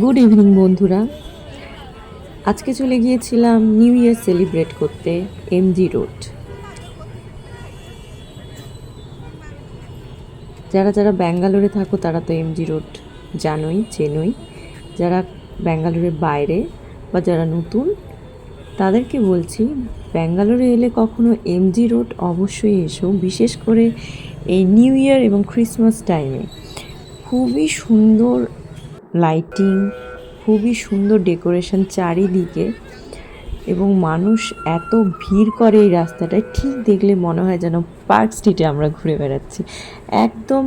Good evening বন্ধুরা, আজকে চলে গিয়েছিলাম নিউ ইয়ার সেলিব্রেট করতে এমজি রোড। যারা যারা ব্যাঙ্গালোরে থাকো তারা তো এমজি রোড জানোই, চেনোই। যারা ব্যাঙ্গালোরের বাইরে বা যারা নতুন তাদেরকে বলছি, ব্যাঙ্গালোরে এলে কখনো এমজি রোড অবশ্যই এসো, বিশেষ করে এই নিউ ইয়ার এবং ক্রিসমাস টাইমে। খুবই সুন্দর লাইটিং, খুবই সুন্দর ডেকোরেশন চারিদিকে, এবং মানুষ এত ভিড় করে এই রাস্তাটায়, ঠিক দেখলে মনে হয় যেন পার্ক স্ট্রিটে আমরা ঘুরে বেড়াচ্ছি। একদম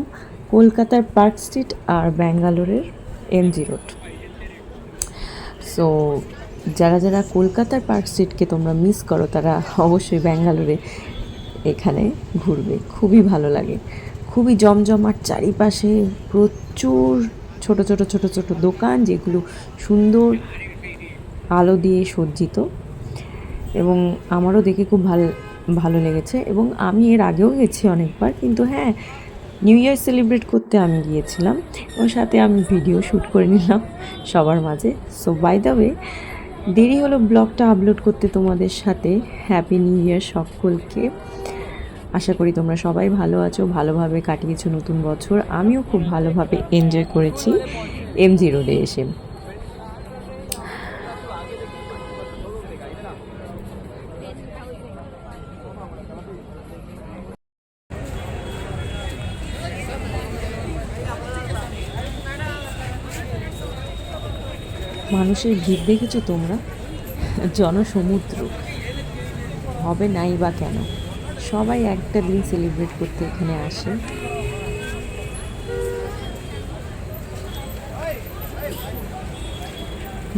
কলকাতার পার্ক স্ট্রিট আর ব্যাঙ্গালোরের এমজি রোড। সো যারা যারা কলকাতার পার্ক স্ট্রিটকে তোমরা মিস করো তারা অবশ্যই ব্যাঙ্গালোরে এখানে ঘুরবে, খুবই ভালো লাগে। খুবই জমজমাট, চারিপাশে প্রচুর ছোট ছোট ছোট ছোট দোকান, যেগুলো সুন্দর আলো দিয়ে সজ্জিত, এবং আমারও দেখে খুব ভালো লেগেছে। এবং আমি এর আগেও গেছি অনেকবার, কিন্তু হ্যাঁ, নিউ ইয়ার সেলিব্রেট করতে আমি গিয়েছিলাম, এবং সাথে আমি ভিডিও শ্যুট করে নিলাম সবার মাঝে। সো বাই দ্য ওয়ে, দেরি হলো ব্লগটা আপলোড করতে তোমাদের সাথে। হ্যাপি নিউ ইয়ার সকলকে। আশা করি তোমরা সবাই ভালো আছো, ভালোভাবে কাটিয়েছো নতুন বছর। আমিও খুব ভালোভাবে এনজয় করেছি এমজি রোডে এসে। মানুষের ভিড় দেখেছো তোমরা? জনসমুদ্র হবে নাই বা কেন, সবাই একটা দিন সেলিব্রেট করতে এখানে আসে।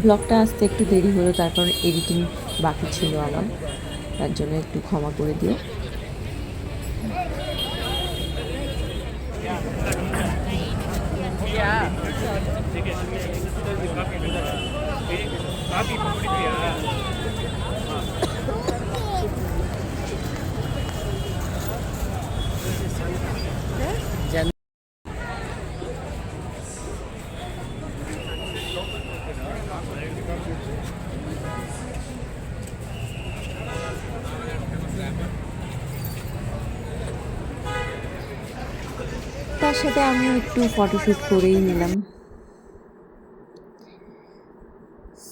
ব্লগটা আসতে একটু দেরি হলো, তার কারণ এডিটিং বাকি ছিল আমার, তার জন্য একটু ক্ষমা করে দিও। তার সাথে আমি একটু ফটোশ্যুট করেই নিলাম।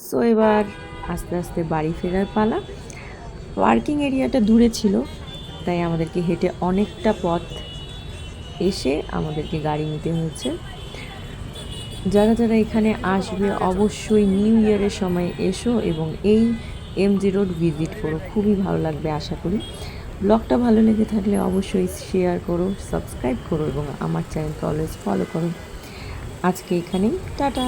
সো এবার আস্তে আস্তে বাড়ি ফেরার পালা। পার্কিং এরিয়াটা দূরে ছিল, তাই আমাদেরকে হেঁটে অনেকটা পথ এসে আমাদেরকে গাড়ি নিতে হয়েছে। যারা যারা এখানে আসবে অবশ্যই নিউ ইয়ারের সময় এসো এবং এই এমজি রোড ভিজিট করো, খুবই ভালো লাগবে আশা করি। ব্লগটা ভালো লেগে থাকলে অবশ্যই শেয়ার করো, সাবস্ক্রাইব করো এবং আমার চ্যানেলকে অলওয়েজ ফলো করো। আজকে এখানেই টাটা।